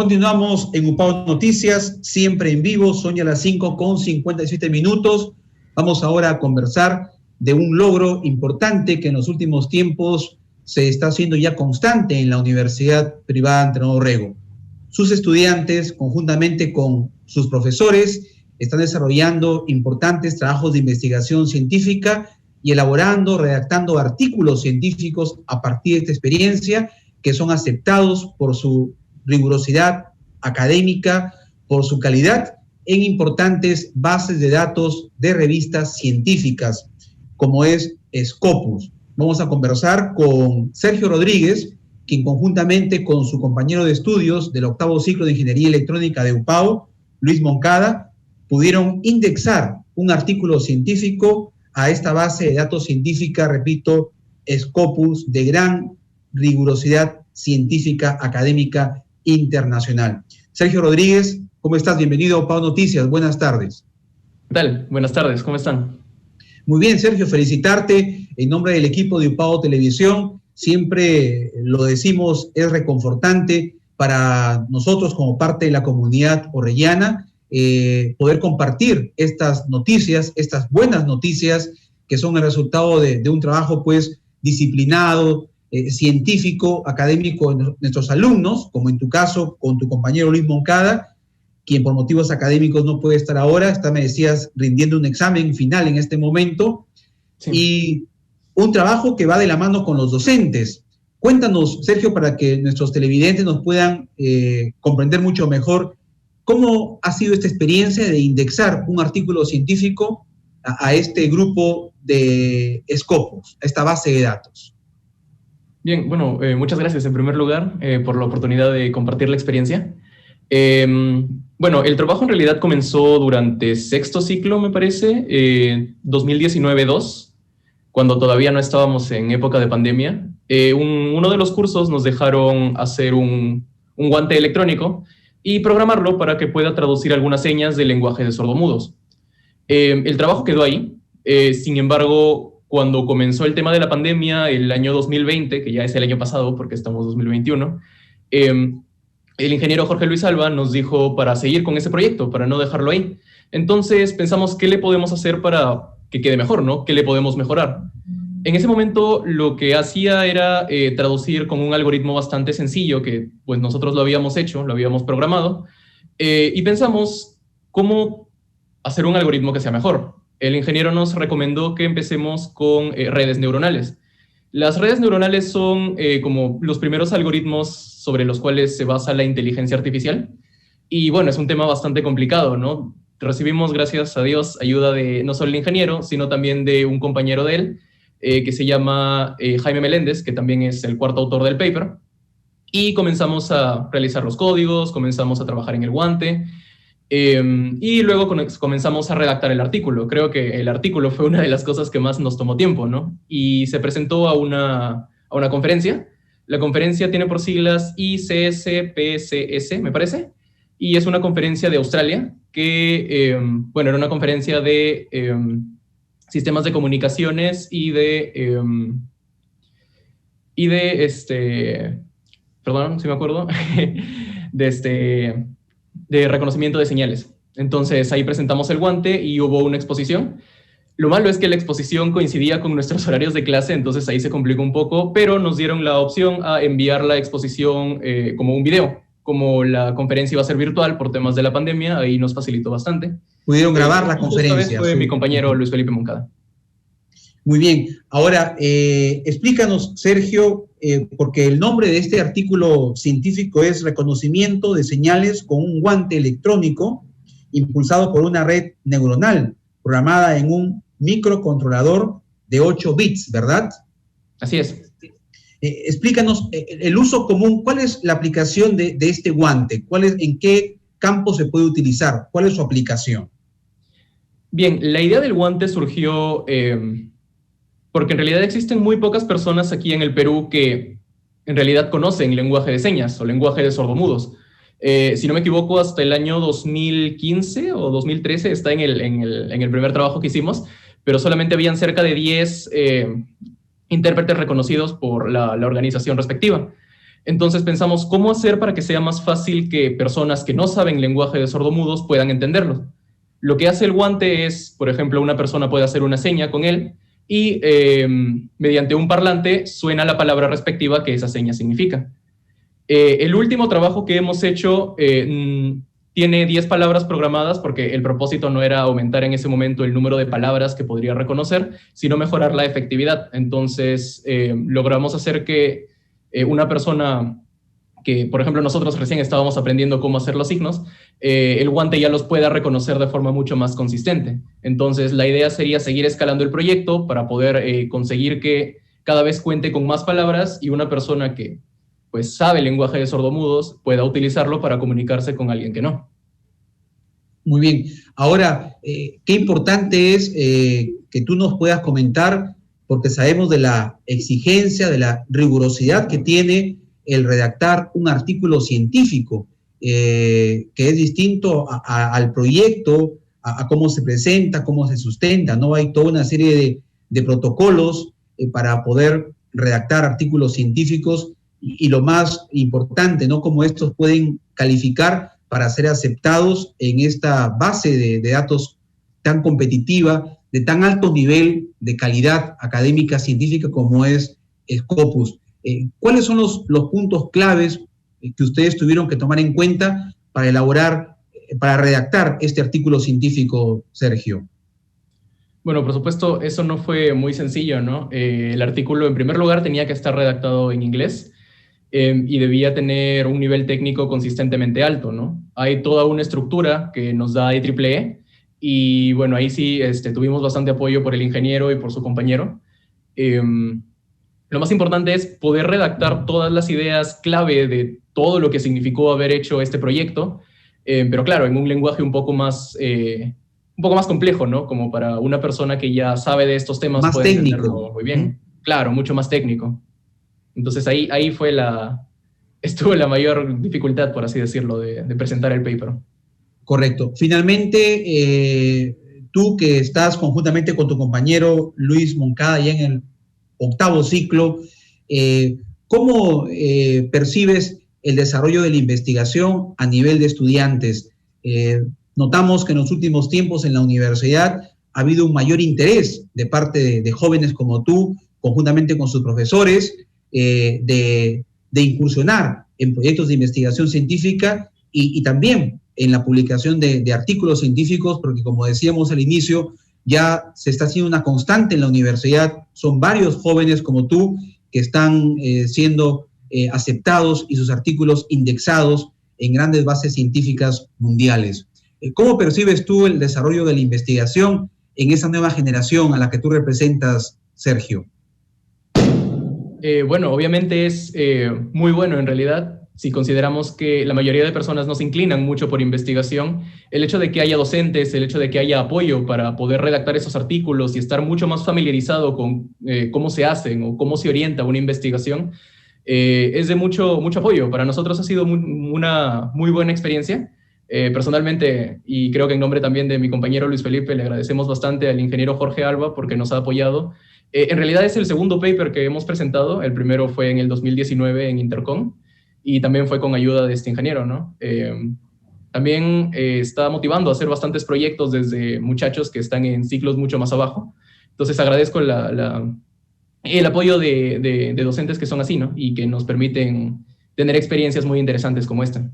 Continuamos en UPAO Noticias, siempre en vivo, son ya las 5:57. Vamos ahora a conversar de un logro importante que en los últimos tiempos se está haciendo ya constante en la Universidad Privada Entrenador Rego. Sus estudiantes, conjuntamente con sus profesores, están desarrollando importantes trabajos de investigación científica y elaborando, redactando artículos científicos a partir de esta experiencia que son aceptados por su rigurosidad académica, por su calidad en importantes bases de datos de revistas científicas, como es Scopus. Vamos a conversar con Sergio Rodríguez, quien conjuntamente con su compañero de estudios del octavo ciclo de Ingeniería Electrónica de UPAO, Luis Moncada, pudieron indexar un artículo científico a esta base de datos científica, repito, Scopus, de gran rigurosidad científica, académica, internacional. Sergio Rodríguez, ¿cómo estás? Bienvenido a UPAO Noticias. Buenas tardes. ¿Qué tal? Buenas tardes, ¿cómo están? Muy bien, Sergio, felicitarte en nombre del equipo de UPAO Televisión. Siempre lo decimos, es reconfortante para nosotros como parte de la comunidad orellana poder compartir estas noticias, estas buenas noticias que son el resultado de un trabajo pues disciplinado, científico, académico de nuestros alumnos, como en tu caso con tu compañero Luis Moncada, quien por motivos académicos no puede estar ahora, está, me decías, rindiendo un examen final en este momento, sí. Y un trabajo que va de la mano con los docentes. Cuéntanos, Sergio, para que nuestros televidentes nos puedan comprender mucho mejor cómo ha sido esta experiencia de indexar un artículo científico a este grupo de Scopus, a esta base de datos. Bien, bueno, muchas gracias en primer lugar por la oportunidad de compartir la experiencia. Bueno, el trabajo en realidad comenzó durante sexto ciclo, me parece, 2019-2, cuando todavía no estábamos en época de pandemia. Uno de los cursos nos dejaron hacer un guante electrónico y programarlo para que pueda traducir algunas señas del lenguaje de sordomudos. El trabajo quedó ahí, sin embargo, cuando comenzó el tema de la pandemia, el año 2020, que ya es el año pasado porque estamos en 2021, el ingeniero Jorge Luis Alba nos dijo para seguir con ese proyecto, para no dejarlo ahí. Entonces pensamos, ¿qué le podemos hacer para que quede mejor, ¿no? ¿Qué le podemos mejorar? En ese momento lo que hacía era traducir con un algoritmo bastante sencillo que pues nosotros lo habíamos hecho, lo habíamos programado, y pensamos cómo hacer un algoritmo que sea mejor. El ingeniero nos recomendó que empecemos con redes neuronales. Las redes neuronales son como los primeros algoritmos sobre los cuales se basa la inteligencia artificial. Y bueno, es un tema bastante complicado, ¿no? Recibimos, gracias a Dios, ayuda de no solo el ingeniero, sino también de un compañero de él, que se llama Jaime Meléndez, que también es el cuarto autor del paper. Y comenzamos a realizar los códigos, comenzamos a trabajar en el guante, y luego comenzamos a redactar el artículo. Creo que el artículo fue una de las cosas que más nos tomó tiempo, ¿no? Y se presentó a una conferencia. La conferencia tiene por siglas ICSPCS, me parece, y es una conferencia de Australia que, bueno, era una conferencia de sistemas de comunicaciones y perdón, si me acuerdo, de reconocimiento de señales. Entonces ahí presentamos el guante y hubo una exposición. Lo malo es que la exposición coincidía con nuestros horarios de clase, entonces ahí se complicó un poco, pero nos dieron la opción a enviar la exposición como un video. Como la conferencia iba a ser virtual por temas de la pandemia, ahí nos facilitó bastante. Pudieron grabar la conferencia. Esta vez fue mi compañero Luis Felipe Moncada. Muy bien. Ahora, explícanos, Sergio, porque el nombre de este artículo científico es Reconocimiento de señales con un guante electrónico impulsado por una red neuronal programada en un microcontrolador de 8 bits, ¿verdad? Así es. Explícanos el uso común. ¿Cuál es la aplicación de este guante? ¿En qué campo se puede utilizar? ¿Cuál es su aplicación? Bien, la idea del guante surgió porque en realidad existen muy pocas personas aquí en el Perú que en realidad conocen lenguaje de señas o lenguaje de sordomudos. Si no me equivoco, hasta el año 2015 o 2013 está en el primer trabajo que hicimos, pero solamente habían cerca de 10 intérpretes reconocidos por la organización respectiva. Entonces pensamos, ¿cómo hacer para que sea más fácil que personas que no saben lenguaje de sordomudos puedan entenderlo? Lo que hace el guante es, por ejemplo, una persona puede hacer una seña con él y mediante un parlante suena la palabra respectiva que esa seña significa. El último trabajo que hemos hecho tiene 10 palabras programadas porque el propósito no era aumentar en ese momento el número de palabras que podría reconocer, sino mejorar la efectividad. Entonces, logramos hacer que una persona que, por ejemplo, nosotros recién estábamos aprendiendo cómo hacer los signos, el guante ya los pueda reconocer de forma mucho más consistente. Entonces, la idea sería seguir escalando el proyecto para poder conseguir que cada vez cuente con más palabras y una persona que pues sabe el lenguaje de sordomudos pueda utilizarlo para comunicarse con alguien que no. Muy bien. Ahora, qué importante es que tú nos puedas comentar, porque sabemos de la exigencia, de la rigurosidad que tiene el redactar un artículo científico, que es distinto al proyecto, a cómo se presenta, cómo se sustenta, ¿no? Hay toda una serie de protocolos para poder redactar artículos científicos y lo más importante, ¿no? Cómo estos pueden calificar para ser aceptados en esta base de datos tan competitiva, de tan alto nivel de calidad académica científica como es Scopus. ¿Cuáles son los puntos claves que ustedes tuvieron que tomar en cuenta para elaborar, para redactar este artículo científico, Sergio? Bueno, por supuesto, eso no fue muy sencillo, ¿no? El artículo, en primer lugar, tenía que estar redactado en inglés y debía tener un nivel técnico consistentemente alto, ¿no? Hay toda una estructura que nos da IEEE y, bueno, ahí sí tuvimos bastante apoyo por el ingeniero y por su compañero. Lo más importante es poder redactar todas las ideas clave de todo lo que significó haber hecho este proyecto, pero claro, en un lenguaje un poco más complejo, ¿no? Como para una persona que ya sabe de estos temas más puede técnico. entenderlo muy bien. Claro, mucho más técnico. Entonces ahí estuvo la mayor dificultad, por así decirlo, de presentar el paper. Correcto. Finalmente, tú que estás conjuntamente con tu compañero Luis Moncada ya en el 8º ciclo, ¿cómo percibes el desarrollo de la investigación a nivel de estudiantes? Notamos que en los últimos tiempos en la universidad ha habido un mayor interés de parte de jóvenes como tú, conjuntamente con sus profesores, de incursionar en proyectos de investigación científica y también en la publicación de artículos científicos, porque como decíamos al inicio, ya se está haciendo una constante en la universidad. Son varios jóvenes como tú que están siendo aceptados y sus artículos indexados en grandes bases científicas mundiales. ¿Cómo percibes tú el desarrollo de la investigación en esa nueva generación a la que tú representas, Sergio? Bueno, obviamente es muy bueno en realidad. Si consideramos que la mayoría de personas no se inclinan mucho por investigación, el hecho de que haya docentes, el hecho de que haya apoyo para poder redactar esos artículos y estar mucho más familiarizado con cómo se hacen o cómo se orienta una investigación, es de mucho apoyo. Para nosotros ha sido una muy buena experiencia. Personalmente, y creo que en nombre también de mi compañero Luis Felipe, le agradecemos bastante al ingeniero Jorge Alba porque nos ha apoyado. En realidad es el segundo paper que hemos presentado. El primero fue en el 2019 en Intercom y también fue con ayuda de este ingeniero, ¿no? También está motivando a hacer bastantes proyectos desde muchachos que están en ciclos mucho más abajo. Entonces agradezco el apoyo de docentes que son así, ¿no? Y que nos permiten tener experiencias muy interesantes como esta.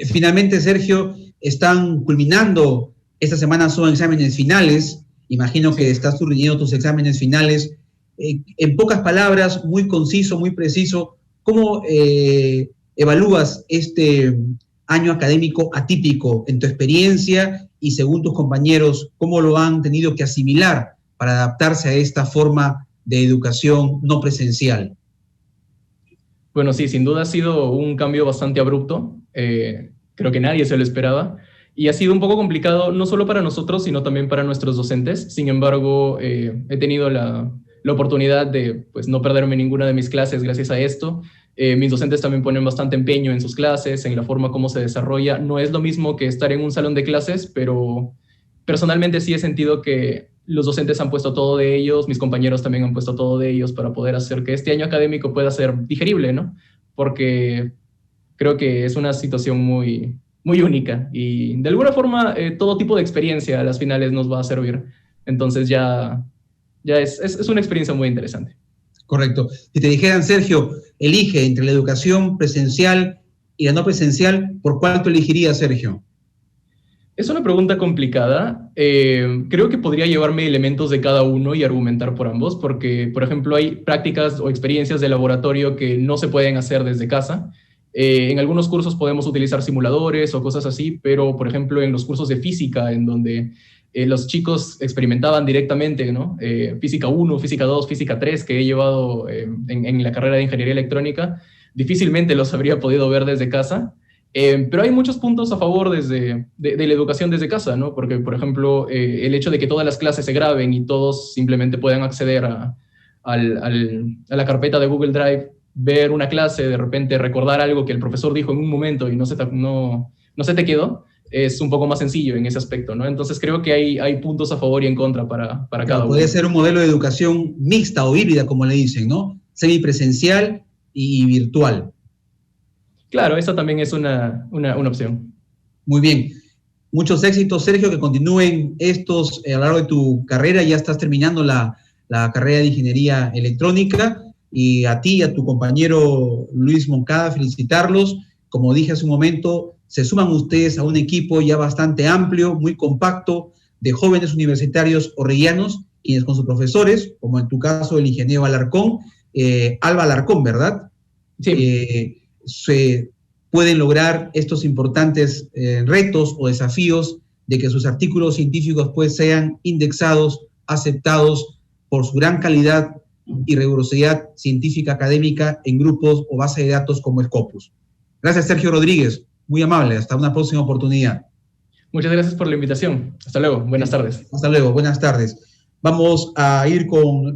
Finalmente, Sergio, están culminando, esta semana son exámenes finales. Imagino que estás rindiendo tus exámenes finales. En pocas palabras, muy conciso, muy preciso, ¿cómo evalúas este año académico atípico en tu experiencia y según tus compañeros, cómo lo han tenido que asimilar para adaptarse a esta forma de educación no presencial? Bueno, sí, sin duda ha sido un cambio bastante abrupto. Creo que nadie se lo esperaba. Y ha sido un poco complicado, no solo para nosotros, sino también para nuestros docentes. Sin embargo, he tenido la oportunidad de pues, no perderme ninguna de mis clases gracias a esto. Mis docentes también ponen bastante empeño en sus clases, en la forma como se desarrolla. No es lo mismo que estar en un salón de clases, pero personalmente sí he sentido que los docentes han puesto todo de ellos, mis compañeros también han puesto todo de ellos para poder hacer que este año académico pueda ser digerible, ¿no? porque creo que es una situación muy, muy única y de alguna forma todo tipo de experiencia a las finales nos va a servir. Entonces ya es una experiencia muy interesante. Correcto. Si te dijeran, Sergio, elige entre la educación presencial y la no presencial, ¿por cuál tú elegirías, Sergio? Es una pregunta complicada. Creo que podría llevarme elementos de cada uno y argumentar por ambos, porque, por ejemplo, hay prácticas o experiencias de laboratorio que no se pueden hacer desde casa. En algunos cursos podemos utilizar simuladores o cosas así, pero, por ejemplo, en los cursos de física, en donde los chicos experimentaban directamente, ¿no? Física 1, física 2, física 3, que he llevado en la carrera de ingeniería electrónica, difícilmente los habría podido ver desde casa. Pero hay muchos puntos a favor de la educación desde casa, ¿no? Porque, por ejemplo, el hecho de que todas las clases se graben y todos simplemente puedan acceder a la carpeta de Google Drive, ver una clase, de repente recordar algo que el profesor dijo en un momento y no se te quedó, es un poco más sencillo en ese aspecto, ¿no? Entonces creo que hay puntos a favor y en contra para cada uno. Puede ser un modelo de educación mixta o híbrida, como le dicen, ¿no? Semipresencial y virtual. Claro, esa también es una opción. Muy bien. Muchos éxitos, Sergio, que continúen estos a lo largo de tu carrera. Ya estás terminando la carrera de Ingeniería Electrónica. Y a ti y a tu compañero Luis Moncada, felicitarlos. Como dije hace un momento, se suman ustedes a un equipo ya bastante amplio, muy compacto, de jóvenes universitarios orrellanos, quienes con sus profesores, como en tu caso el ingeniero Alarcón, Alba Alarcón, ¿verdad? Sí. Se pueden lograr estos importantes retos o desafíos de que sus artículos científicos pues sean indexados, aceptados por su gran calidad y rigurosidad científica académica en grupos o base de datos como Scopus. Gracias, Sergio Rodríguez. Muy amable. Hasta una próxima oportunidad. Muchas gracias por la invitación. Hasta luego. Buenas tardes. Hasta luego. Buenas tardes. Vamos a ir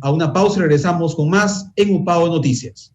a una pausa y regresamos con más en UPAO Noticias.